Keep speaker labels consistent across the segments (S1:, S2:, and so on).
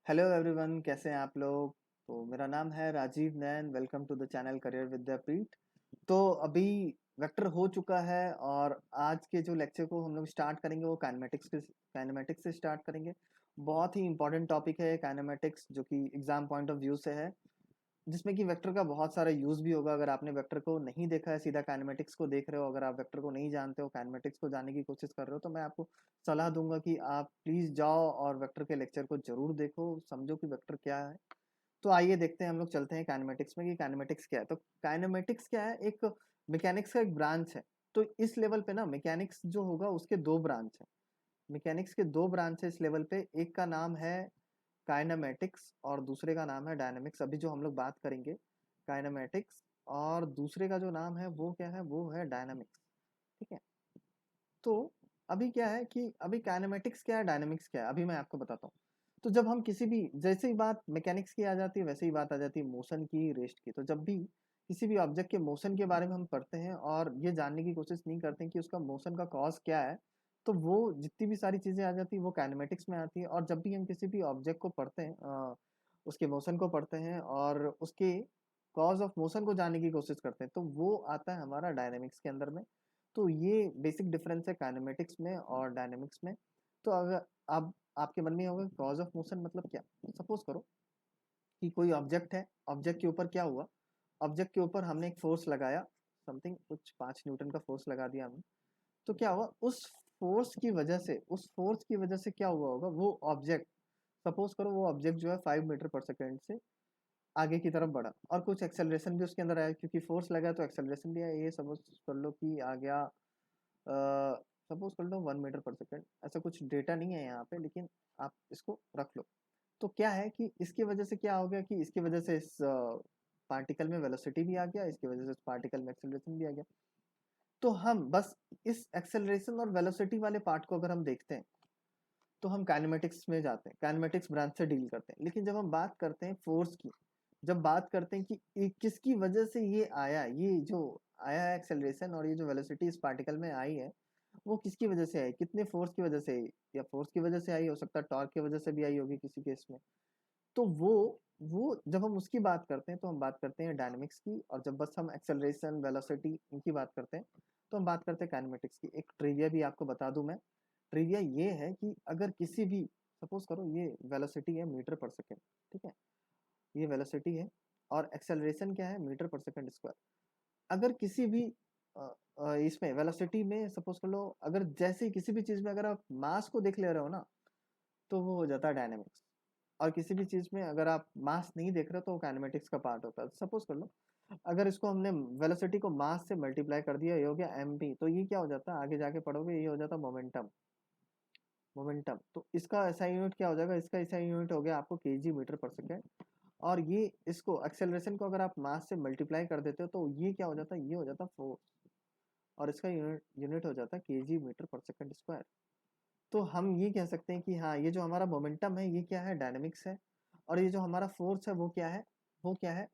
S1: Hello everyone, कैसे हैं आप लोग। तो मेरा नाम है Rajiv Nain. Welcome to the channel career Vidyapeeth. तो अभी वेक्टर हो चुका है और आज के जो लेक्चर को हम लोग स्टार्ट करेंगे वो काइनेमेटिक्स से स्टार्ट करेंगे। बहुत ही इंपॉर्टेंट टॉपिक है काइनेमेटिक्स, जो कि एग्जाम पॉइंट ऑफ व्यू से है, जिसमें कि वेक्टर का बहुत सारा यूज भी होगा। अगर आपने वेक्टर को नहीं देखा है, सीधा काइनेमेटिक्स को देख रहे हो, अगर आप वेक्टर को नहीं जानते हो, काइनेमेटिक्स को जानने की कोशिश कर रहे हो, तो मैं आपको सलाह दूंगा कि आप प्लीज जाओ और वेक्टर के लेक्चर को जरूर देखो, समझो कि वेक्टर क्या है। तो आइए देखते हैं, हम लोग चलते हैं काइनेमेटिक्स में कि काइनेमेटिक्स क्या है। तो काइनेमेटिक्स क्या है, एक मैकेनिक्स का एक ब्रांच है। तो इस लेवल पे ना मैकेनिक्स जो होगा उसके दो ब्रांच है। मैकेनिक्स के दो ब्रांच है इस लेवल पे। एक का नाम है काइनेमेटिक्स और दूसरे का नाम है डायनेमिक्स। अभी जो हम लोग बात करेंगे काइनेमेटिक्स, और दूसरे का जो नाम है वो क्या है, वो है डायनेमिक्स। ठीक है। तो अभी क्या है कि अभी काइनेमेटिक्स क्या है, डायनेमिक्स क्या है, अभी मैं आपको बताता हूँ। तो जब हम किसी भी, जैसे ही बात मैकेनिक्स की आ जाती है वैसे ही बात आ जाती है मोशन की, रेस्ट की। तो जब भी किसी भी ऑब्जेक्ट के मोशन के बारे में हम पढ़ते हैं और ये जानने की कोशिश नहीं करते हैं कि उसका मोशन का कॉज क्या है, तो वो जितनी भी सारी चीजें आ जाती है वो काइनेमेटिक्स में आती है। और जब भी हम किसी भी ऑब्जेक्ट को पढ़ते हैं, उसके मोशन को पढ़ते हैं और उसके कॉज ऑफ मोशन को जानने की कोशिश करते हैं, तो वो आता है हमारा डायनेमिक्स के अंदर में। तो ये बेसिक डिफरेंस है काइनेमेटिक्स में और डायनेमिक्स में। तो अगर आप, आपके मन में होगा कॉज ऑफ मोशन मतलब क्या। सपोज करो कि कोई ऑब्जेक्ट है, ऑब्जेक्ट के ऊपर क्या हुआ, ऑब्जेक्ट के ऊपर हमने एक फोर्स लगाया, समथिंग कुछ 5 न्यूटन का फोर्स लगा दिया हमने। तो क्या हुआ, उस फोर्स की वजह से, उस फोर्स की वजह से क्या हुआ होगा, वो ऑब्जेक्ट, सपोज करो वो ऑब्जेक्ट जो है 5 मीटर पर सेकेंड से आगे की तरफ बढ़ा, और कुछ एक्सेलरेशन भी उसके अंदर आया, क्योंकि फोर्स लगा तो एक्सेलरेशन भी आया। ये सपोज कर लो कि आ गया, सपोज कर लो 1 मीटर पर सेकेंड। ऐसा कुछ डेटा नहीं है यहाँ पे, लेकिन आप इसको रख लो। तो क्या है कि इसकी वजह से क्या हो गया कि इसकी वजह से इस पार्टिकल में वेलोसिटी भी आ गया, इसकी वजह से इस पार्टिकल में एक्सेलरेशन भी आ गया। तो हम बस इस एक्सेलरेशन और वेलोसिटी वाले पार्ट को अगर हम देखते हैं, तो हम काइनेमेटिक्स में जाते हैं, काइनेमेटिक्स ब्रांच से डील करते हैं। लेकिन जब हम बात करते हैं फोर्स की, जब बात करते हैं कि किसकी वजह से ये आया, ये जो आया है एक्सेलरेशन और ये जो वेलोसिटी इस पार्टिकल में आई है, वो किसकी वजह से आई, कितने फोर्स की वजह से आई, या फोर्स की वजह से आई, हो सकता है टॉर्क की वजह से भी आई होगी किसी केस में। तो वो जब हम उसकी बात करते हैं तो हम बात करते हैं डायनेमिक्स की, और जब बस हम एक्सेलरेशन वेलोसिटी इनकी बात करते हैं तो हम बात करते हैं काइनेमेटिक्स की। एक ट्रिविया भी आपको बता दूं मैं। ट्रिविया ये है कि अगर किसी भी, सपोज करो ये वेलोसिटी है मीटर पर सेकेंड, ठीक है, ये वेलोसिटी है और एक्सेलरेशन क्या है, मीटर पर सेकेंड स्क्वायर। अगर किसी भी इसमें वेलोसिटी में सपोज कर लो, अगर जैसे ही किसी भी चीज में अगर आप मास को देख ले रहे हो ना, तो वो हो जाता है डायनेमिक्स। और किसी भी चीज में अगर आप मास नहीं देख रहे हो तो वो काइनेमेटिक्स का पार्ट होता है। सपोज कर लो अगर इसको हमने वेलोसिटी को मास से मल्टीप्लाई कर दिया, ये हो गया एमपी, तो ये क्या हो जाता है, आगे जाके पढ़ोगे, ये हो जाता है मोमेंटम। मोमेंटम, तो इसका ऐसा यूनिट क्या हो जाएगा, इसका ऐसा यूनिट हो गया आपको केजी मीटर पर सेकेंड। और ये इसको एक्सेलरेशन को अगर आप मास से मल्टीप्लाई कर देते हो तो ये क्या हो जाता है, ये हो जाता है फोर्स, और इसका यूनिट यूनिट हो जाता है केजी मीटर पर सेकेंड स्क्वायर। तो हम ये कह सकते हैं कि हाँ, ये जो हमारा मोमेंटम है ये क्या है, डायनेमिक्स है। और ये जो हमारा फोर्स है वो क्या है, वो क्या है,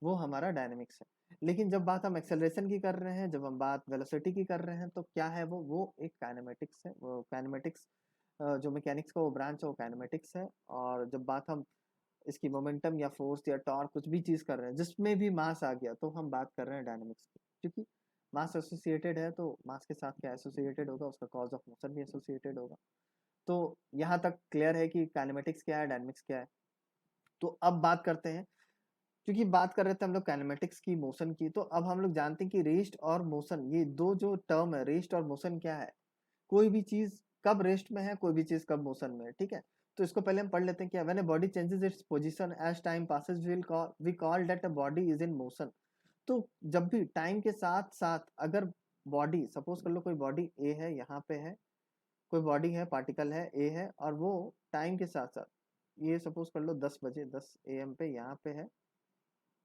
S1: वो हमारा डायनेमिक्स है। लेकिन जब बात हम एक्सेलरेशन की कर रहे हैं, जब हम बात वेलोसिटी की कर रहे हैं, तो क्या है वो एक काइनेमेटिक्स है। वो काइनेमेटिक्स, जो मैकेनिक्स का वो ब्रांच है वो काइनेमेटिक्स है। और जब बात हम इसकी मोमेंटम या फोर्स या टॉर्क कुछ भी चीज कर रहे हैं जिसमें भी मास आ गया, तो हम बात कर रहे हैं डायनेमिक्स की। क्योंकि मास एसोसिएटेड है, तो मास के साथ क्या एसोसिएटेड होगा, उसका कॉज ऑफ मोशन भी एसोसिएटेड होगा। तो यहाँ तक क्लियर है कि काइनेमेटिक्स क्या है, डायनेमिक्स क्या है। तो अब बात करते हैं, क्योंकि बात कर रहे थे हम लोग काइनेमेटिक्स की, मोशन की, तो अब हम लोग जानते हैं कि रेस्ट और मोशन, ये दो जो टर्म है, रेस्ट और मोशन क्या है। कोई भी चीज कब रेस्ट में है, कोई भी चीज कब मोशन में है, ठीक है। तो इसको पहले हम पढ़ लेते हैं। क्या, when a body changes its position as time passes we call that a body is in motion. तो जब भी टाइम के साथ साथ अगर बॉडी, सपोज कर लो कोई बॉडी ए है, यहाँ पे है, कोई बॉडी है, पार्टिकल है, ए है, और वो टाइम के साथ साथ, ये सपोज कर लो 10 बजे 10 AM पे यहाँ पे है,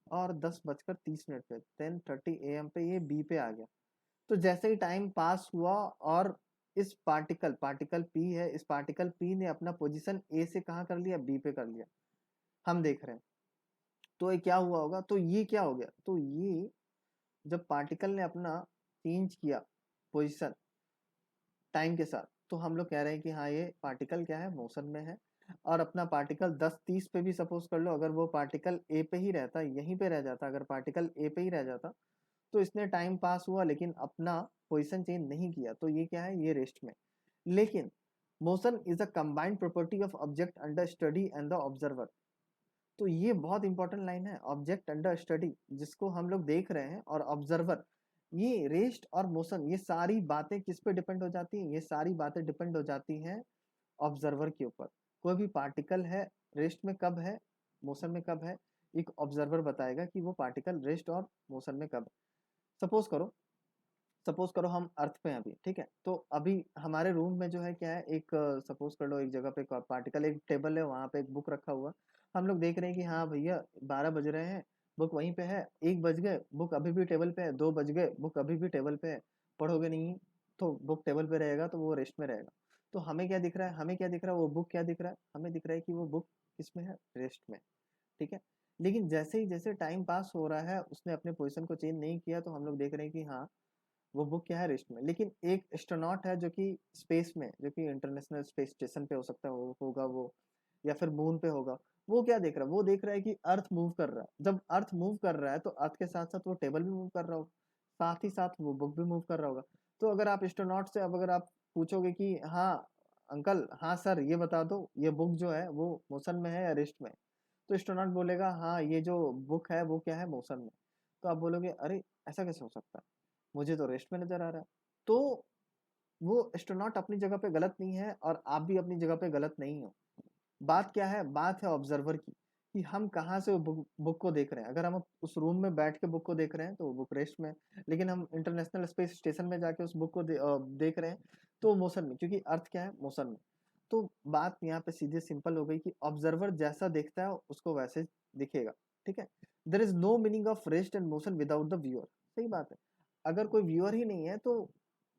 S1: और 10 बजकर 30 मिनट पे 10:30 AM पे ये बी पे आ गया। तो जैसे ही टाइम पास हुआ और इस पार्टिकल, पार्टिकल पी है, इस पार्टिकल पी ने अपना पोजीशन ए से कहाँ कर लिया, बी पे कर लिया, हम देख रहे हैं। तो ये क्या हुआ होगा, तो ये क्या हो गया, तो ये जब पार्टिकल ने अपना चेंज किया पोजीशन टाइम के साथ, तो हम लोग कह रहे हैं कि हाँ, ये पार्टिकल क्या है, मोशन में है। और अपना पार्टिकल 10-30 पे भी सपोज कर लो, अगर वो पार्टिकल ए पे ही रहता, यहीं पे रह जाता, अगर पार्टिकल ए पे ही रह जाता, तो इसने टाइम पास हुआ लेकिन अपना पोजीशन चेंज नहीं किया, तो ये क्या है, ये रेस्ट में। लेकिन motion is a combined property of object under study and the observer. तो ये बहुत इंपॉर्टेंट लाइन है, ऑब्जेक्ट अंडर स्टडी, जिसको हम लोग देख रहे हैं, और ऑब्जर्वर। ये रेस्ट और मोशन, ये सारी बातें किस पे डिपेंड हो जाती हैं, ये सारी बातें डिपेंड हो जाती हैं ऑब्जर्वर के ऊपर। कोई भी पार्टिकल है, रेस्ट में कब है, मोशन में कब है, एक ऑब्जर्वर बताएगा कि वो पार्टिकल रेस्ट और मोशन में कब है। सपोज करो, सपोज करो हम अर्थ पे हैं अभी, ठीक है, तो अभी हमारे रूम में जो है क्या है, एक सपोज कर लो एक जगह पे पार्टिकल, एक टेबल है, वहां पे एक बुक रखा हुआ, हम लोग देख रहे हैं कि हाँ भैया 12 बज रहे हैं, बुक वहीं पे है, 1 बज गए, बुक अभी भी टेबल पे है, 2 बज गए, बुक अभी भी टेबल पे है, पढ़ोगे नहीं, तो बुक टेबल पे रहेगा, तो वो रेस्ट में रहेगा। तो हमें क्या दिख रहा है, हमें क्या दिख रहा है, वो बुक क्या दिख रहा है, हमें दिख रहा है कि वो बुक किसमें है, रेस्ट में। ठीक है, लेकिन जैसे ही जैसे टाइम पास हो रहा है, उसने अपने पोजिशन को चेंज नहीं किया, तो हम लोग देख रहे हैं कि हाँ वो बुक क्या है, रेस्ट में। लेकिन एक एस्ट्रोनॉट है जो कि स्पेस में, जो कि इंटरनेशनल स्पेस स्टेशन पे हो सकता है, वो होगा वो, या फिर मून पे होगा, वो क्या देख रहा है, वो देख रहा है कि अर्थ मूव कर रहा है। जब अर्थ मूव कर रहा है तो अर्थ के साथ साथ वो टेबल भी मूव कर रहा होगा, साथ ही साथ वो बुक भी मूव कर रहा होगा। तो अगर आप एस्ट्रोनॉट से, अब अगर आप पूछोगे कि हाँ अंकल, हाँ सर, ये बता दो ये बुक जो है वो मोशन में है या रेस्ट में, तो एस्ट्रोनॉट बोलेगा हाँ ये जो बुक है वो क्या है, मोशन में। तो आप बोलोगे अरे ऐसा कैसे हो सकता है, मुझे तो रेस्ट में नजर आ रहा है। तो वो एस्ट्रोनॉट अपनी जगह पे गलत नहीं है, और आप भी अपनी जगह पे गलत नहीं हो। बात क्या है, बात है ऑब्जर्वर की, कि हम कहाँ से वो बुक को देख रहे हैं। अगर हम उस रूम में बैठ के बुक को देख रहे हैं तो वो बुक रेस्ट में है। लेकिन हम इंटरनेशनल स्पेस स्टेशन में जाके उस बुक को देख रहे हैं तो मोशन में, क्योंकि अर्थ क्या है, मोशन में। तो बात यहाँ पे सीधे सिंपल हो गई कि ऑब्जर्वर जैसा देखता है उसको वैसे दिखेगा। ठीक है, there is no meaning of rest and motion without the viewer. सही बात है, अगर कोई व्यूअर ही नहीं है तो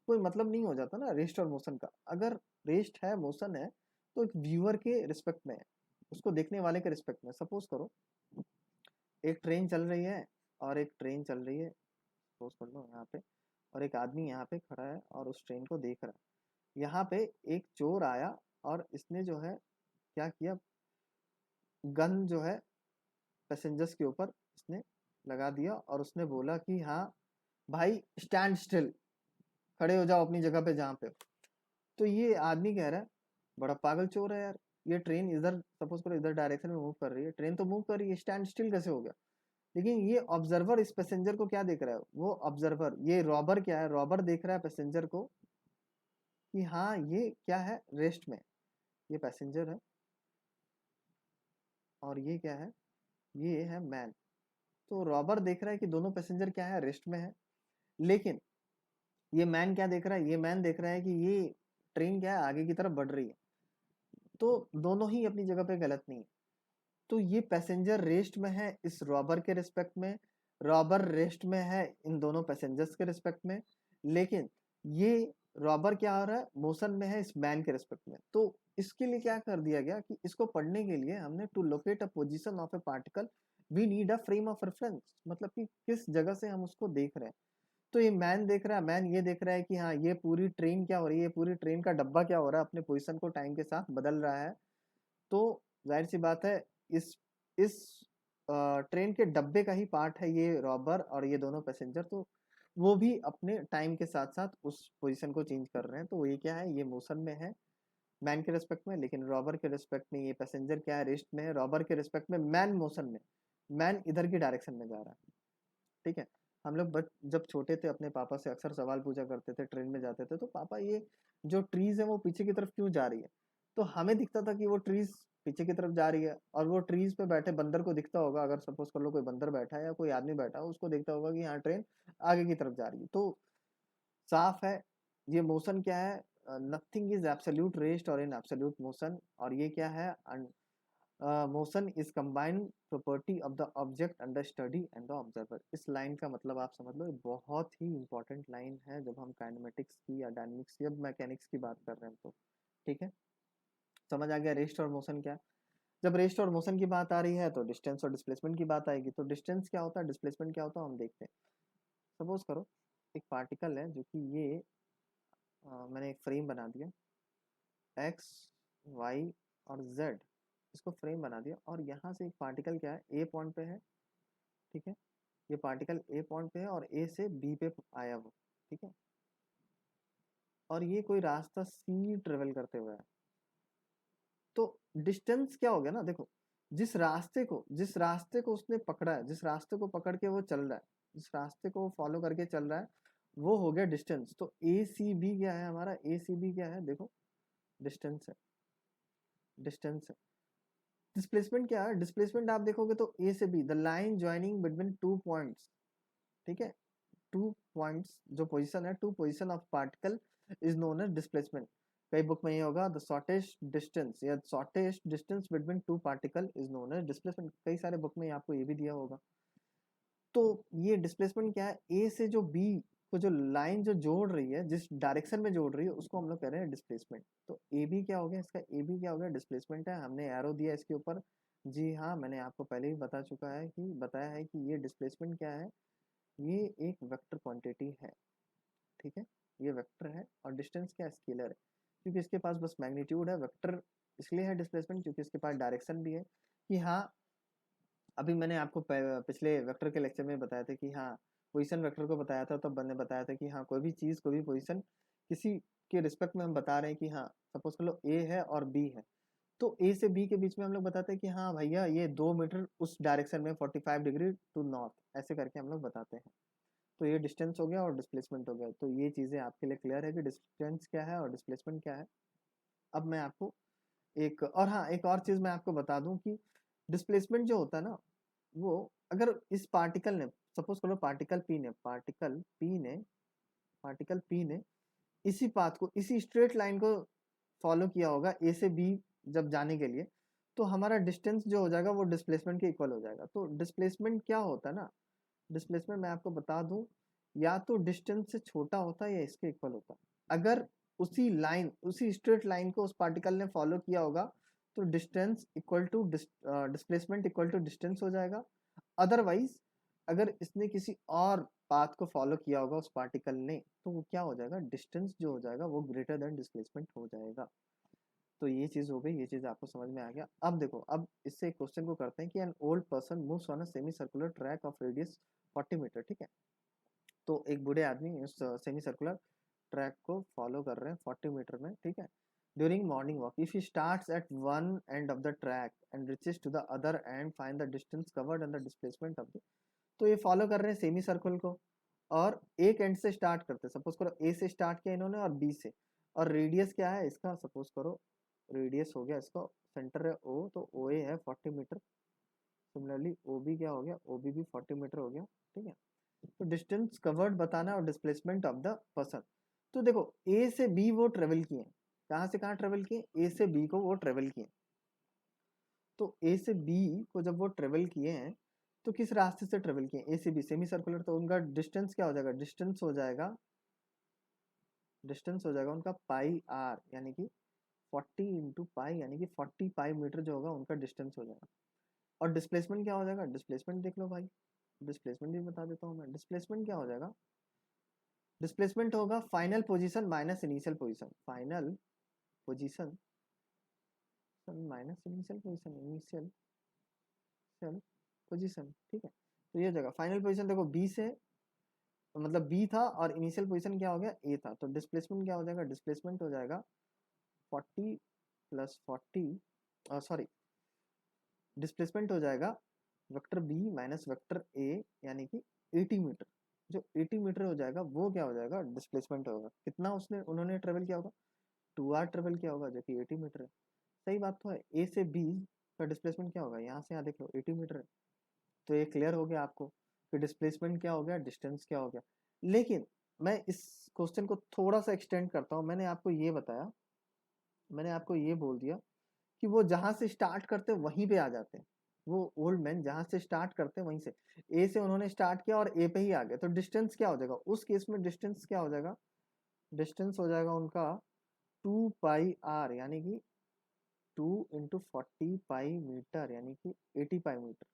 S1: कोई मतलब नहीं हो जाता ना रेस्ट और मोशन का। अगर रेस्ट है, मोशन है, तो एक व्यूअर के रिस्पेक्ट में है, उसको देखने वाले के रिस्पेक्ट में। सपोज करो एक ट्रेन चल रही है, और एक ट्रेन चल रही है, सपोज कर लो यहाँ पे, और एक आदमी यहाँ पे खड़ा है और उस ट्रेन को देख रहा है। यहाँ पे एक चोर आया और इसने जो है क्या किया, गन जो है पैसेंजर्स के ऊपर इसने लगा दिया, और उसने बोला कि हाँ भाई स्टैंड स्टिल, खड़े हो जाओ अपनी जगह पे जहाँ पे हो। तो ये आदमी कह रहा है बड़ा पागल चोर है यार, ये ट्रेन इधर सपोज करो इधर डायरेक्शन में मूव कर रही है, ट्रेन तो मूव कर रही है, स्टैंड स्टिल कैसे हो गया। लेकिन ये ऑब्जर्वर इस पैसेंजर को क्या देख रहा है, वो ऑब्जर्वर, ये रॉबर क्या है, रॉबर देख रहा है पैसेंजर को कि हाँ ये क्या है, रेस्ट में, ये पैसेंजर है, और ये क्या है, ये है मैन। तो रॉबर देख रहा है कि दोनों पैसेंजर क्या है, रेस्ट में है। लेकिन ये मैन क्या देख रहा है, ये मैन देख रहा है कि ये ट्रेन क्या है, आगे की तरफ बढ़ रही है। तो दोनों ही अपनी जगह पे गलत नहीं है। तो ये पैसेंजर रेस्ट में है इस रॉबर के रिस्पेक्ट में, रॉबर रेस्ट में है इन दोनों पैसेंजर्स के रिस्पेक्ट में। लेकिन ये रॉबर क्या हो रहा है, मोशन में है इस मैन के रिस्पेक्ट में। तो इसके लिए क्या कर दिया गया कि इसको पढ़ने के लिए हमने to locate a position of a particle we need a frame of reference, मतलब कि किस जगह से हम उसको देख रहे हैं। तो ये मैन देख रहा है, मैन ये देख रहा है कि हाँ ये पूरी ट्रेन क्या हो रही है, पूरी ट्रेन का डब्बा क्या हो रहा है, अपने पोजीशन को टाइम के साथ बदल रहा है। तो जाहिर सी बात है इस ट्रेन के डब्बे का ही पार्ट है ये रॉबर और ये दोनों पैसेंजर। तो वो भी अपने टाइम के साथ साथ उस पोजीशन को चेंज कर रहे हैं। तो ये क्या है, ये मोशन में है मैन के रिस्पेक्ट में, लेकिन रॉबर के रिस्पेक्ट में ये पैसेंजर क्या है, रेस्ट में है। रॉबर के रिस्पेक्ट में मैन मोशन में, मैन इधर की डायरेक्शन में जा रहा है। ठीक है, हम लोग बट जब छोटे थे अपने पापा से अक्सर सवाल पूछा करते थे, ट्रेन में जाते थे, तो पापा ये जो ट्रीज है वो पीछे की तरफ क्यों जा रही है। तो हमें दिखता था कि वो ट्रीज पीछे की तरफ जा रही है, और वो ट्रीज पे बैठे बंदर को दिखता होगा, अगर सपोज कर लो कोई बंदर बैठा है या कोई आदमी बैठा है, उसको दिखता होगा कि हाँ ट्रेन आगे की तरफ जा रही है। तो साफ है, ये मोशन क्या है, नथिंग इज एब्सोल्यूट रेस्ट और इन एब्सोल्यूट मोशन। और ये क्या है, motion is combined property of the object under study and the observer. इस लाइन का मतलब आप समझ लो, ये बहुत ही इंपॉर्टेंट लाइन है जब हम काइनेमेटिक्स की या डायनेमिक्स की या मैकेनिक्स की बात कर रहे हैं तो। ठीक है, समझ आ गया रेस्ट और मोशन क्या है। जब रेस्ट और मोशन की बात आ रही है तो डिस्टेंस और डिस्प्लेसमेंट की बात आएगी। तो डिस्टेंस क्या होता है, डिस्प्लेसमेंट क्या होता है, हम देखते हैं। सपोज करो एक पार्टिकल है जो कि ये मैंने एक फ्रेम बना दिया, एक्स वाई और z, इसको फ्रेम बना दिया, और यहाँ से एक पार्टिकल क्या है, ए पॉइंट पे है, ठीक है, ये पार्टिकल ए पॉइंट पे है और ए से बी पे आया वो, ठीक है, और ये कोई रास्ता सी ट्रेवल करते हुए है। तो डिस्टेंस क्या हो गया ना, देखो जिस रास्ते को उसने पकड़ा है, जिस रास्ते को पकड़ के वो चल रहा है, जिस रास्ते को फॉलो करके चल रहा है, वो हो गया डिस्टेंस। तो ए सी बी क्या है हमारा, ए सी बी क्या है, देखो डिस्टेंस है, डिस्टेंस है। डिस्प्लेसमेंट क्या है, डिस्प्लेसमेंट आप देखोगे तो ए से B, the line joining between two points, ठीक है, टू पॉइंट्स जो पोजीशन है, two position of particle is known as displacement. कई बुक में ये होगा द शॉर्टेस्ट डिस्टेंस या shortest distance between two particle is known as displacement. कई सारे बुक में आपको ये भी दिया होगा। तो ये डिस्प्लेसमेंट क्या है, ए से जो बी को जो लाइन जो जोड़ रही है, जिस डायरेक्शन में जोड़ रही है, उसको हम लोग कह रहे हैं डिस्प्लेसमेंट। तो ए बी क्या हो गया, इसका ए बी क्या हो गया, डिस्प्लेसमेंट है। हमने एरो दिया इसके ऊपर, जी हाँ, मैंने आपको पहले ही बताया है कि ये डिस्प्लेसमेंट क्या है, ये एक वेक्टर क्वांटिटी है, ठीक है, ये वेक्टर है। और डिस्टेंस क्या है, स्केलर है, क्योंकि इसके पास बस मैग्नीट्यूड है। वेक्टर इसलिए है डिस्प्लेसमेंट क्योंकि इसके पास डायरेक्शन भी है। कि हाँ, अभी मैंने आपको पिछले वेक्टर के लेक्चर में बताया था कि हाँ, पोजीशन वेक्टर को बताया था, तब मैंने बताया था कि हाँ, कोई भी चीज़, कोई भी पोजीशन किसी के रिस्पेक्ट में हम बता रहे हैं कि हाँ, सपोज कर लो ए है और बी है, तो ए से बी के बीच में हम लोग बताते हैं कि हाँ भैया, ये 2 मीटर उस डायरेक्शन में 45 डिग्री टू नॉर्थ, ऐसे करके हम लोग बताते हैं। तो ये डिस्टेंस हो गया और डिस्प्लेसमेंट हो गया। तो ये चीज़ें आपके लिए क्लियर है कि डिस्टेंस क्या है और डिस्प्लेसमेंट क्या है। अब मैं आपको एक और, हाँ, एक और चीज़ मैं आपको बता दूं कि डिस्प्लेसमेंट जो होता है ना, वो अगर इस पार्टिकल ने, सपोज करो पार्टिकल पी ने इसी पाथ को, इसी स्ट्रेट लाइन को फॉलो किया होगा ए से बी जब जाने के लिए, तो हमारा डिस्टेंस जो हो जाएगा वो डिस्प्लेसमेंट के इक्वल हो जाएगा। तो डिस्प्लेसमेंट क्या होता है ना, डिस्प्लेसमेंट मैं आपको बता दूं, या तो डिस्टेंस से छोटा होता है या इसके इक्वल होता है। अगर उसी स्ट्रेट लाइन को उस पार्टिकल ने फॉलो किया होगा, तो distance equal to displacement equal to distance हो जाएगा। अदरवाइज अगर इसने किसी और पाथ को फॉलो किया होगा उस पार्टिकल ने, तो वो क्या हो जाएगा, डिस्टेंस जो हो जाएगा वो ग्रेटर देन डिस्प्लेसमेंट हो जाएगा। तो ये चीज हो गई, ये चीज आपको समझ में आ गया। अब देखो, अब इससे एक क्वेश्चन को करते हैं कि an old person moves on a semi circular track of radius 40 metre, ठीक है। तो एक बूढ़े आदमी उस सेमी सर्कुलर ट्रैक को फॉलो कर रहे हैं 40 मीटर में, ठीक है, during morning walk. If he starts at one end of the track and reaches to the other end find the distance covered and the displacement of the. तो ये follow कर रहे हैं सेमी सर्कल को, और एक एंड से start करते हैं, सपोज करो ए से स्टार्ट किया इन्होंने और बी से, और रेडियस क्या है इसका, सपोज करो रेडियस हो गया इसका, सेंटर है ओ, तो ओ ए है 40 मीटर। सिमिलरली ओ बी क्या हो गया, ओ बी भी 40 मीटर हो गया, ठीक है। तो डिस्टेंस कवर्ड बताना और डिस्प्लेसमेंट ऑफ द पर्सन। तो देखो, ए से बी वो ट्रेवल किए, कहाँ से कहाँ ट्रेवल किए, ए से बी को वो ट्रेवल किए। तो ए से बी को जब वो ट्रेवल किए हैं, तो किस रास्ते से ट्रेवल किए, ए से बी सेमी सर्कुलर, तो उनका डिस्टेंस क्या हो जाएगा, डिस्टेंस हो जाएगा उनका पाई आर, यानी कि 40 × पाई, यानी कि 40 पाई मीटर जो होगा उनका डिस्टेंस हो जाएगा। और डिस्प्लेसमेंट क्या हो जाएगा, डिस्प्लेसमेंट देख लो भाई, डिस्प्लेसमेंट भी बता देता हूँ मैं। डिस्प्लेसमेंट क्या हो जाएगा, डिस्प्लेसमेंट होगा final position minus initial position, final position minus initial position, initial position, ठीक है। तो ये हो जाएगा फाइनल पोजीशन, देखो बी से, मतलब बी था और इनिशियल पोजीशन क्या हो गया, ए था, तो डिस्प्लेसमेंट क्या हो जाएगा, डिस्प्लेसमेंट हो जाएगा 40 + 40, सॉरी, डिस्प्लेसमेंट हो जाएगा vector B minus vector A, यानी कि 80 मीटर। जो 80 मीटर हो जाएगा वो क्या हो जाएगा, डिस्प्लेसमेंट होगा। कितना उसने उन्होंने ट्रेवल किया होगा, 2r ट्रेवल किया होगा, जो कि 80 मीटर है। सही बात तो है। ए से बी का डिस्प्लेसमेंट क्या होगा, यहाँ से यहाँ देख लो 80 मीटर है। तो ये क्लियर हो गया आपको कि डिस्प्लेसमेंट क्या हो गया, डिस्टेंस क्या हो गया। लेकिन मैं इस क्वेश्चन को थोड़ा सा एक्सटेंड करता हूँ। मैंने आपको ये बोल दिया कि वो जहां से स्टार्ट करते वहीं पे आ जाते हैं। वो ओल्ड मैन जहां से स्टार्ट करते वहीं से, ए से उन्होंने स्टार्ट किया और ए पे ही आ गए, तो डिस्टेंस क्या हो जाएगा उस केस में, डिस्टेंस क्या हो जाएगा, डिस्टेंस हो जाएगा उनका 2 पाई आर, यानी कि 2 × 40 पाई मीटर, यानी कि 80 पाई मीटर।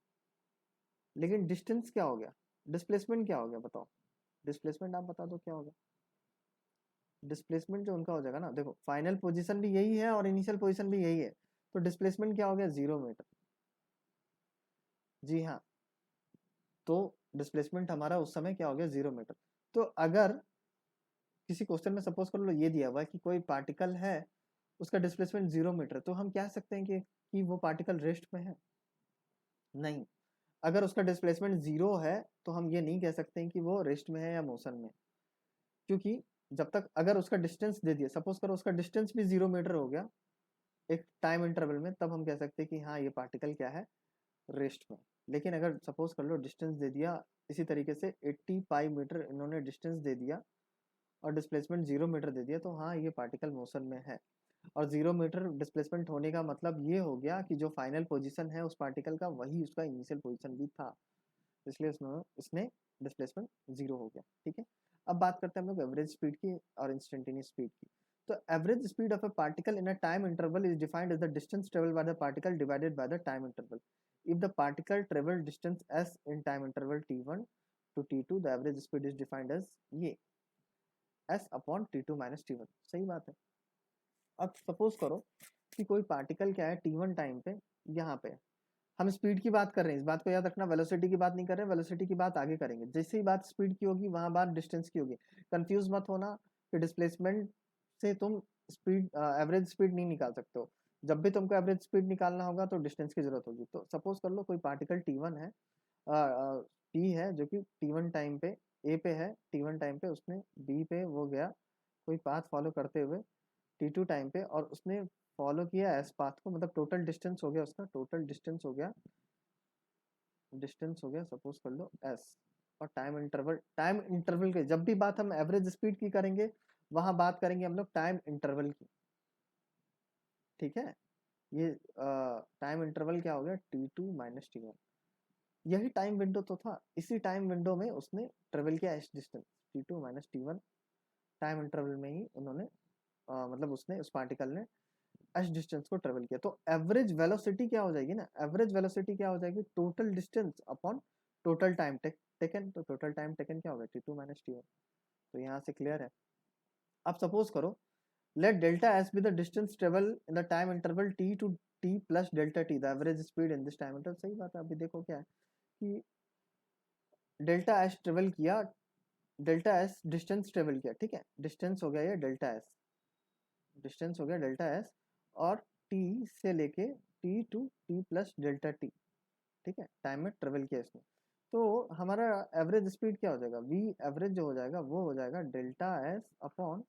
S1: लेकिन डिस्टेंस क्या हो गया, डिस्प्लेसमेंट क्या हो गया, बताओ डिस्प्लेसमेंट आप बता दो क्या होगा। डिस्प्लेसमेंट जो उनका हो जाएगा ना, देखो फाइनल पोजीशन भी यही है और इनिशियल पोजीशन भी यही है, तो डिस्प्लेसमेंट क्या हो गया 0 मीटर। जी हाँ, तो डिस्प्लेसमेंट हमारा उस समय क्या हो गया 0 मीटर। तो अगर किसी क्वेश्चन में सपोज कर लो ये दिया हुआ है कि कोई पार्टिकल है उसका डिस्प्लेसमेंट 0 मीटर, तो हम कह सकते हैं कि वो पार्टिकल रेस्ट में है? नहीं। अगर उसका डिस्प्लेसमेंट 0 है तो हम ये नहीं कह सकते हैं कि वो रेस्ट में है या मोशन में, क्योंकि जब तक अगर उसका डिस्टेंस दे दिया, सपोज करो उसका डिस्टेंस भी 0 मीटर हो गया एक टाइम इंटरवल में, तब हम कह सकते हैं कि हाँ ये पार्टिकल क्या है, रेस्ट में। लेकिन अगर सपोज कर लो डिस्टेंस दे दिया इसी तरीके से 85 मीटर इन्होंने डिस्टेंस दे दिया और डिस्प्लेसमेंट 0 मीटर दे दिया, तो हाँ ये पार्टिकल मोशन में है। और 0 मीटर डिस्प्लेसमेंट होने का मतलब ये हो गया कि जो फाइनल पोजीशन है उस पार्टिकल का वही उसका इनिशियल पोजीशन भी था, इसलिए इसने डिस्प्लेसमेंट 0 हो गया। ठीक है, अब बात करते हैं हम लोग एवरेज स्पीड की और इंस्टेंटेनियस स्पीड की। तो average speed of a particle in a time interval is defined as the distance travelled by the particle divided by the time interval. If the particle travel distance s in time interval t1 to t2, the average speed is defined as ये s upon t2 minus t1। सही बात है। अब suppose करो कि कोई particle क्या है t1 टाइम पे यहाँ पे, हम स्पीड की बात कर रहे हैं, इस बात को याद रखना, वेलोसिटी की बात नहीं कर रहे हैं, वेलोसिटी की बात आगे करेंगे। जैसे ही बात स्पीड की होगी वहां बात डिस्टेंस की होगी। कंफ्यूज मत होना कि डिस्प्लेसमेंट से तुम स्पीड एवरेज स्पीड नहीं निकाल सकते हो। जब भी तुमको एवरेज स्पीड निकालना होगा तो डिस्टेंस की जरूरत होगी। तो सपोज कर लो कोई पार्टिकल टी1 है, टी है जो कि टी1 टाइम पे ए पे है, टी1 टाइम पे उसने बी पे वो गया कोई पाथ फॉलो करते हुए टी2 टाइम पे, और उसने फॉलो किया एस पाथ को, मतलब टोटल डिस्टेंस हो गया उसका, टोटल डिस्टेंस हो गया सपोज कर लो एस। और टाइम इंटरवल के जब भी बात हम एवरेज स्पीड की करेंगे वहां बात करेंगे हम लोग टाइम इंटरवल की। ठीक है, ये टाइम इंटरवल क्या हो गया t2 माइनस t1, यही टाइम विंडो तो था, इसी टाइम विंडो में उसने ट्रेवल किया S distance t2 minus t1, time interval में ही उन्होंने मतलब उसने उस पार्टिकल ने एस डिस्टेंस को ट्रेवल किया। तो एवरेज वेलोसिटी क्या हो जाएगी ना, एवरेज वेलोसिटी क्या हो जाएगी, total distance upon total time taken. तो टोटल टाइम टेकन क्या होगा t2 माइनस t1। तो यहाँ से क्लियर है। अब सपोज करो let delta S be the distance travel in the time interval t to t plus delta t, the average speed in this time interval. सही बात है। अभी देखो क्या है कि डेल्टा एस ट्रेवल किया, डेल्टा एस डिस्टेंस ट्रेवल किया, ठीक है, डिस्टेंस हो गया ये डेल्टा एस, डिस्टेंस हो गया डेल्टा एस, और टी से लेके T to T plus delta T, ठीक है, टाइम में ट्रेवल किया इसने। तो हमारा एवरेज स्पीड क्या हो जाएगा, वी एवरेज जो हो जाएगा वो हो जाएगा delta S upon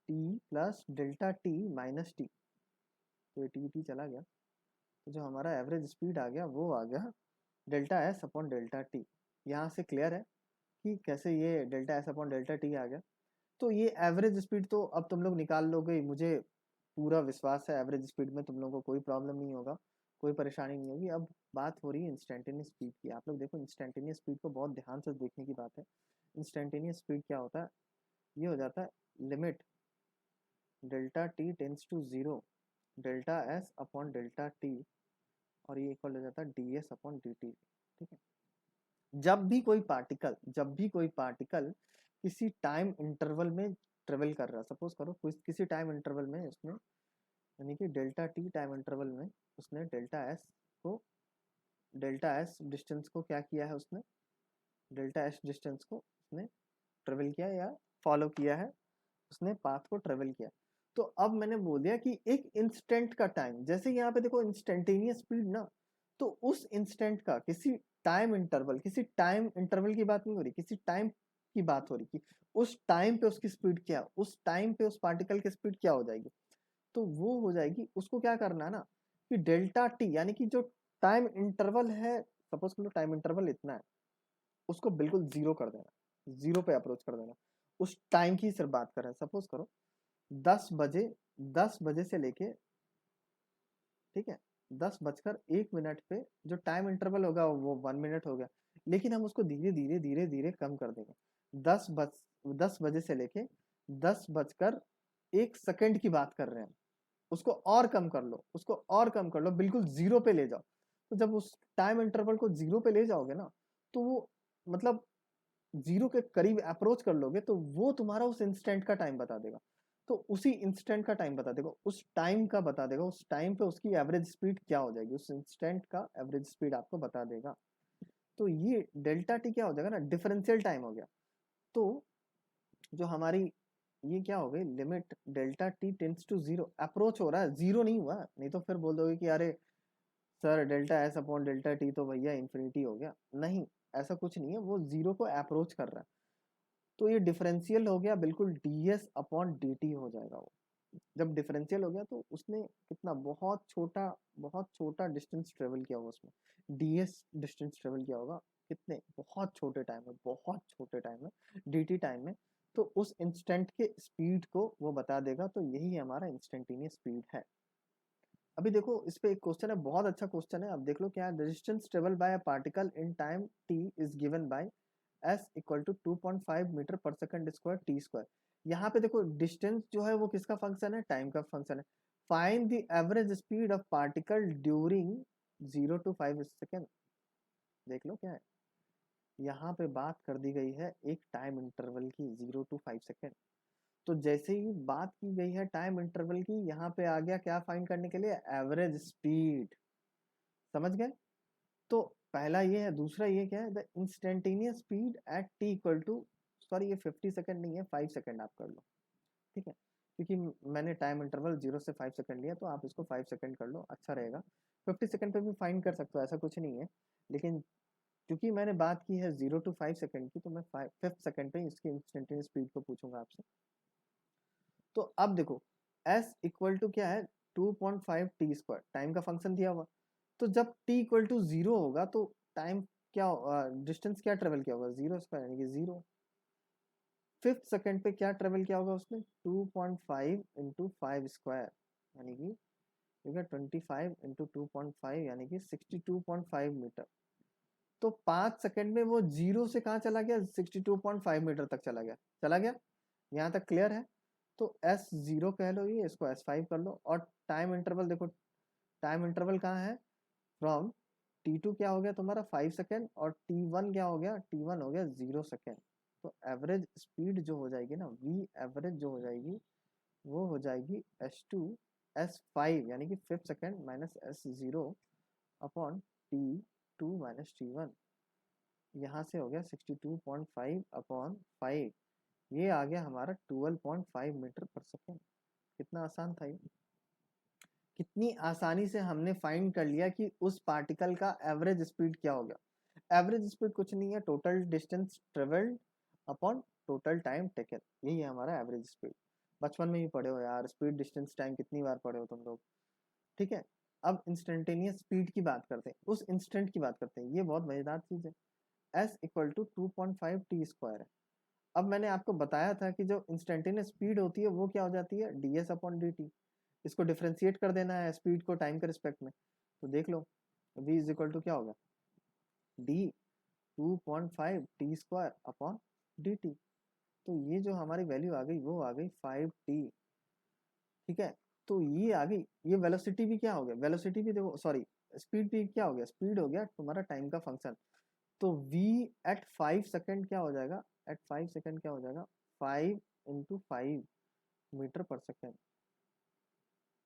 S1: T plus delta T minus T. तो ये टी चला गया, तो जो हमारा एवरेज स्पीड आ गया वो आ गया delta S upon delta T. यहाँ से क्लियर है कि कैसे ये delta S upon delta T आ गया। तो ये एवरेज स्पीड तो अब तुम लोग निकाल लोगे, मुझे पूरा विश्वास है एवरेज स्पीड में तुम लोगों को कोई प्रॉब्लम नहीं होगा, कोई परेशानी नहीं होगी। अब बात हो रही है इंस्टेंटेनियस स्पीड की। आप लोग देखो इंस्टेंटेनियस स्पीड को बहुत ध्यान से देखने की बात है। इंस्टेंटेनियस स्पीड क्या होता है, ये हो जाता है limit delta T tends to zero delta S upon delta T, और ये इक्वल हो जाता है D S upon D T. ठीक है, जब भी कोई पार्टिकल किसी टाइम इंटरवल में ट्रेवल कर रहा है, सपोज करो किसी टाइम इंटरवल में उसने, यानी कि डेल्टा टी टाइम इंटरवल में उसने डेल्टा एस डिस्टेंस को क्या किया है, उसने डेल्टा एस डिस्टेंस को उसने ट्रेवल किया या फॉलो किया है, उसने पाथ को ट्रेवल किया। तो अब मैंने बोल दिया कि एक इंस्टेंट का टाइम, जैसे यहाँ पे देखो इंस्टेंटेनियस स्पीड ना, तो उस इंस्टेंट का किसी टाइम इंटरवल की बात नहीं हो रही, किसी टाइम की बात हो रही कि उस टाइम पे उसकी स्पीड क्या, उस टाइम पे उस पार्टिकल की स्पीड क्या हो जाएगी। तो वो हो जाएगी, उसको क्या करना है ना कि डेल्टा टी, यानी कि जो टाइम इंटरवल है, सपोज करो टाइम इंटरवल इतना है, उसको बिल्कुल जीरो कर देना, जीरो पे अप्रोच कर देना। उस टाइम की सिर्फ बात कर रहे हैं, सपोज करो 10 बजे, 10 बजे से लेके, ठीक है, 10 बजकर 1 मिनट पे जो टाइम इंटरवल होगा वो 1 मिनट हो गया, लेकिन हम उसको धीरे धीरे धीरे धीरे कम कर देंगे। 10 बजे से लेके 10 बजकर 1 सेकंड की बात कर रहे हैं, उसको और कम कर लो, उसको और कम कर लो, बिल्कुल जीरो पे ले जाओ। तो जब उस टाइम इंटरवल को जीरो पे ले जाओगे ना, तो वो मतलब जीरो के करीब अप्रोच कर लोगे, तो वो तुम्हारा उस इंस्टेंट का टाइम बता देगा। तो उसी इंस्टेंट का टाइम बता देगा, उस टाइम का बता देगा, उस टाइम पे उसकी एवरेज स्पीड क्या हो जाएगी, उस इंस्टेंट का एवरेज स्पीड आपको बता देगा। तो ये डेल्टा टी क्या हो जाएगा ना, डिफरेंशियल टाइम हो गया। तो जो हमारी ये क्या हो गई, limit delta T tends to zero, approach हो रहा है, जीरो नहीं हुआ, नहीं तो फिर बोल दोगे कि अरे sir delta S upon delta T तो भैया इन्फिनिटी हो गया, नहीं ऐसा कुछ नहीं है, वो जीरो को अप्रोच कर रहा है। तो ये डिफरेंशियल हो गया, बिल्कुल D S upon D T हो जाएगा वो। जब डिफरेंशियल हो गया तो उसने कितना बहुत छोटा डिस्टेंस ट्रेवल किया होगा उसमें, डी एस डिस्टेंस ट्रेवल किया होगा, कितने बहुत छोटे टाइम में, बहुत छोटे टाइम में, डी टी टाइम में। तो उस इंस्टेंट के स्पीड को वो बता देगा, तो यही हमारा इंस्टेंटेनियस स्पीड है। अभी देखो इस पे एक क्वेश्चन है, बहुत अच्छा क्वेश्चन है, अब देख लो क्या है। Distance travel by a particle in time T is given by S equal to 2.5 metre per second square T square. यहाँ पे देखो डिस्टेंस जो है वो किसका फंक्शन है, टाइम का फंक्शन है। Find the average speed of particle during 0 to 5 second. देख लो क्या है, यहाँ पे बात कर दी गई है एक टाइम इंटरवल की 0 to 5 सेकेंड। तो जैसे ही बात की गई है टाइम इंटरवल की, यहाँ पे आ गया क्या फाइंड करने के लिए, एवरेज स्पीड। समझ गए। तो पहला ये है, दूसरा ये क्या है, the instantaneous speed at T equal to, sorry ये 50 सेकेंड नहीं है, 5 सेकेंड आप कर लो, ठीक है, क्योंकि मैंने टाइम इंटरवल 0 से 5 सेकेंड लिया, तो आप इसको 5 सेकेंड कर लो, अच्छा रहेगा। 50 सेकेंड पे भी फाइंड कर सकते हो, ऐसा कुछ नहीं है, लेकिन क्योंकि मैंने बात की है 0 to 5 सेकेंड की, तो मैं 5th सेकेंड पे इसकी इंस्टेंटेनियस स्पीड को पूछूंगा आपसे। तो अब देखो s इक्वल टू क्या है, 2.5 टी स्क्वायर, टाइम का फंक्शन दिया हुआ। तो जब t इक्वल टू जीरो होगा तो टाइम क्या, डिस्टेंस क्या ट्रेवल किया होगा, जीरो स्क्वायर यानी कि जीरो। 5th सेकेंड पे क्या ट्रेवल किया होगा उसने, 2.5 इंटू 5 स्क्वायर, यानी कि ठीक है 25 इंटू 2.5 यानी कि 62.5 मीटर। तो 5 सेकेंड में वो जीरो से कहाँ चला गया, 62.5 मीटर तक चला गया, चला गया। यहाँ तक क्लियर है। तो एस जीरो कह लो, ये इसको S5 कर लो, और टाइम इंटरवल देखो, टाइम इंटरवल कहाँ है, फ्रॉम T2 क्या हो गया तुम्हारा 5 सेकेंड, और T1 क्या हो गया, T1 हो गया 0 सेकेंड। तो एवरेज स्पीड जो हो जाएगी ना, V एवरेज जो हो जाएगी वो हो जाएगी S5 यानी कि 5th second minus S0 upon T2 minus T1। यहाँ से हो गया 62.5 अपॉन 5, ये आ गया हमारा 12.5 मीटर पर सेकेंड। कितना आसान था ये, कितनी आसानी से हमने फाइंड कर लिया कि उस पार्टिकल का एवरेज स्पीड क्या हो गया। एवरेज स्पीड कुछ नहीं है, total distance travelled upon total time taken, यही है हमारा एवरेज स्पीड। बचपन में ही पढ़े हो यार, स्पीड डिस्टेंस टाइम कितनी बार पढ़े हो तुम लोग, ठीक है। अब इंस्टेंटेनियस स्पीड की बात करते हैं, उस इंस्टेंट की बात करते हैं, ये बहुत मजेदार चीज है। S equal to 2.5 T square है। अब मैंने आपको बताया था कि जो इंस्टेंटेनियस स्पीड होती है वो क्या हो जाती है, D S upon D T. इसको डिफ्रेंशिएट कर देना है स्पीड को टाइम के रिस्पेक्ट में, तो देख लो v इज इक्वल टू क्या होगा, d 2.5 T square upon D T. तो ये जो हमारी वैल्यू आ गई वो आ गई 5t, ठीक है। तो ये आ गई, ये वेलोसिटी भी क्या हो गया, वेलोसिटी भी देखो, सॉरी स्पीड भी क्या हो गया, स्पीड हो गया तुम्हारा टाइम का फंक्शन। तो v एट 5 सेकेंड क्या हो जाएगा, एट 5 सेकेंड क्या हो जाएगा, 5 इंटू 5 मीटर पर सेकेंड,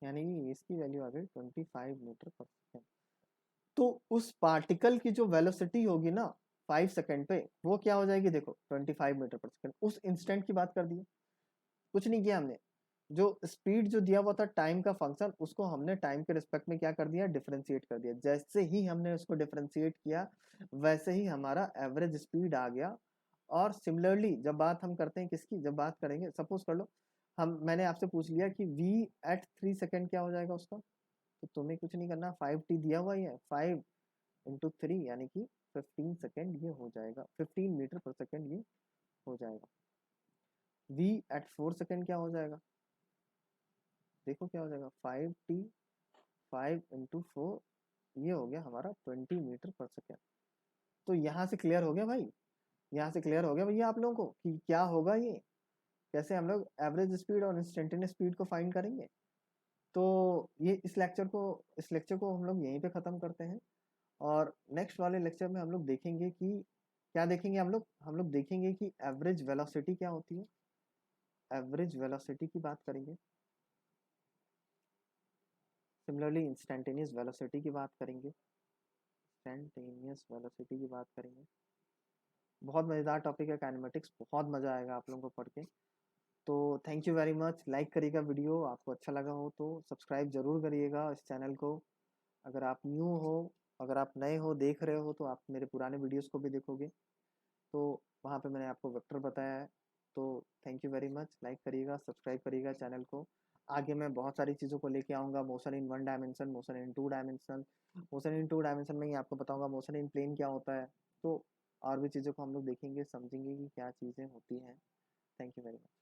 S1: यानी कि इसकी वैल्यू आ गई 25 मीटर पर सेकेंड। तो उस पार्टिकल की जो वेलोसिटी होगी ना 5 सेकेंड पे, वो क्या हो जाएगी, देखो 25 मीटर पर सेकेंड। उस इंस्टेंट की बात कर दी, कुछ नहीं किया हमने, जो स्पीड जो दिया हुआ था टाइम का फंक्शन, उसको हमने टाइम के रिस्पेक्ट में क्या कर दिया, डिफरेंशिएट कर दिया। जैसे ही हमने उसको डिफरेंशिएट किया वैसे ही हमारा एवरेज स्पीड आ गया। और सिमिलरली जब बात हम करते हैं किसकी, जब बात करेंगे सपोज कर लो हम, मैंने आपसे पूछ लिया कि v एट 3 सेकेंड क्या हो जाएगा उसका, तो तुम्हें कुछ नहीं करना, 5t दिया हुआ ही है, 5 इंटू 3 यानी कि 15 सेकेंड ये हो जाएगा, 15 मीटर पर सेकेंड ये हो जाएगा। v एट 4 सेकेंड क्या हो जाएगा, देखो क्या हो जाएगा, 5t 5 इंटू 4, ये हो गया हमारा 20 मीटर पर सेकेंड। तो यहाँ से क्लियर हो गया भाई, यहाँ से क्लियर हो गया भैया आप लोगों को कि क्या होगा ये, कैसे हम लोग एवरेज स्पीड और इंस्टेंटेनियस स्पीड को फाइंड करेंगे। तो ये इस लेक्चर को हम लोग यहीं पे ख़त्म करते हैं, और नेक्स्ट वाले लेक्चर में हम लोग देखेंगे कि क्या देखेंगे, हम लोग देखेंगे कि एवरेज वेलोसिटी क्या होती है, एवरेज वेलोसिटी की बात करेंगे, सिमिलरली इंस्टेंटेनियस वेलोसिटी की बात करेंगे, इंस्टेंटेनियस वेलोसिटी की बात करेंगे। बहुत मज़ेदार टॉपिक है काइनेमेटिक्स, बहुत मज़ा आएगा आप लोगों को पढ़ के। तो thank you very much, like करिएगा वीडियो, आपको अच्छा लगा हो तो सब्सक्राइब ज़रूर करिएगा इस चैनल को। अगर आप न्यू हो, अगर आप नए हो, देख रहे हो, तो आप मेरे पुराने वीडियोस को भी देखोगे, तो वहाँ पे मैंने आपको वेक्टर बताया है। तो thank you very much, like करिएगा, सब्सक्राइब करिएगा चैनल को। आगे मैं बहुत सारी चीज़ों को लेके आऊँगा, motion in 1 dimension, motion in 2 dimension, motion in 2 dimension में ही आपको बताऊँगा मोशन इन प्लेन क्या होता है। तो और भी चीज़ों को हम लोग देखेंगे, समझेंगे कि क्या चीज़ें होती हैं। Thank you very much.